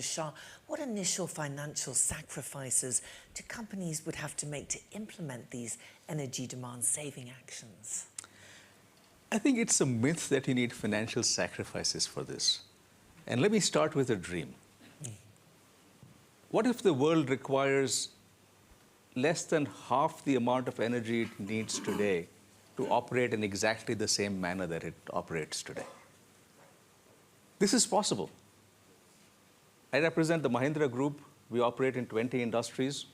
Shah, what initial financial sacrifices do companies would have to make to implement these energy demand-saving actions? I think it's a myth that you need financial sacrifices for this. And let me start with a dream. What if the world requires less than half the amount of energy it needs today to operate in exactly the same manner that it operates today? This is possible. I represent the Mahindra Group. We operate in 20 industries,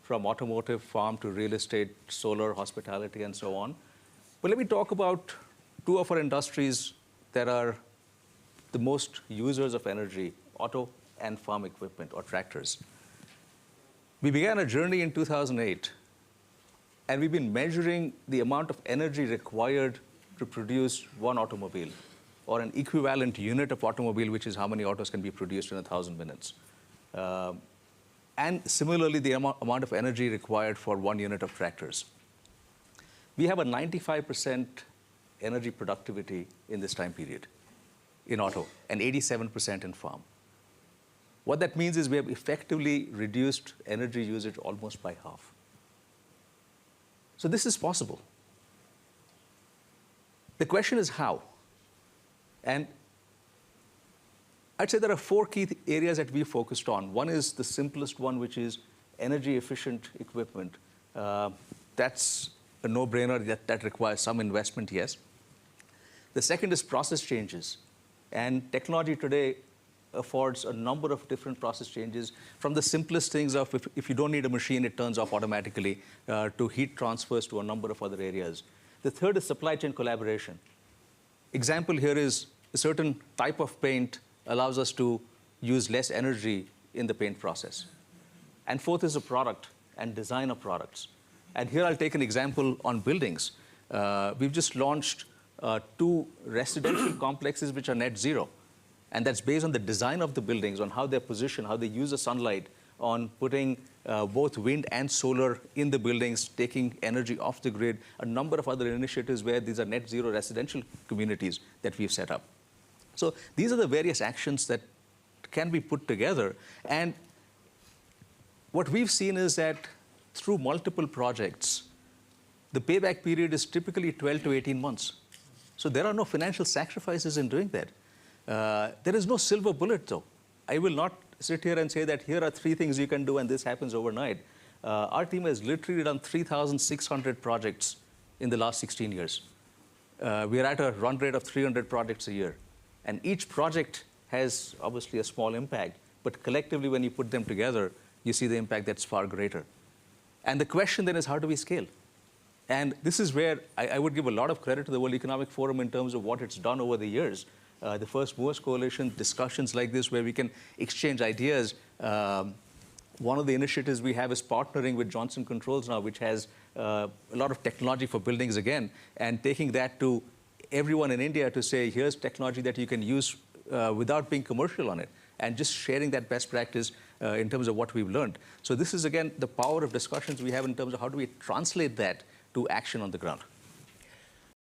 from automotive, farm to real estate, solar, hospitality, and so on. But let me talk about two of our industries that are the most users of energy, auto and farm equipment, or tractors. We began a journey in 2008, and we've been measuring the amount of energy required to produce one automobile, or an equivalent unit of automobile, which is how many autos can be produced in 1,000 minutes. And similarly, the amount of energy required for 1 unit of tractors. We have a 95% energy productivity in this time period in auto, and 87% in farm. What that means is we have effectively reduced energy usage almost by half. So this is possible. The question is how? And I'd say there are 4 key areas that we focused on. One is the simplest one, which is energy efficient equipment. That's a no-brainer. That requires some investment, yes. The second is process changes. And technology today affords a number of different process changes, from the simplest things of if you don't need a machine, it turns off automatically, to heat transfers to a number of other areas. The third is supply chain collaboration. Example here is a certain type of paint allows us to use less energy in the paint process. And fourth is the product and design of products. And here I'll take an example on buildings. We've just launched 2 residential complexes which are net zero. And that's based on the design of the buildings, on how they're positioned, how they use the sunlight, on putting both wind and solar in the buildings, taking energy off the grid, a number of other initiatives where these are net zero residential communities that we've set up. So these are the various actions that can be put together. And what we've seen is that through multiple projects, the payback period is typically 12 to 18 months. So there are no financial sacrifices in doing that. There is no silver bullet, though. I will not sit here and say that here are 3 things you can do and this happens overnight. Our team has literally done 3,600 projects in the last 16 years. We are at a run rate of 300 projects a year. And each project has obviously a small impact, but collectively when you put them together, you see the impact that's far greater. And the question then is, how do we scale? And this is where I would give a lot of credit to the World Economic Forum in terms of what it's done over the years. The First Movers Coalition, discussions like this where we can exchange ideas. One of the initiatives we have is partnering with Johnson Controls now, which has a lot of technology for buildings again, and taking that to everyone in India to say, here's technology that you can use without being commercial on it, and just sharing that best practice in terms of what we've learned. So this is, again, the power of discussions we have in terms of how do we translate that to action on the ground.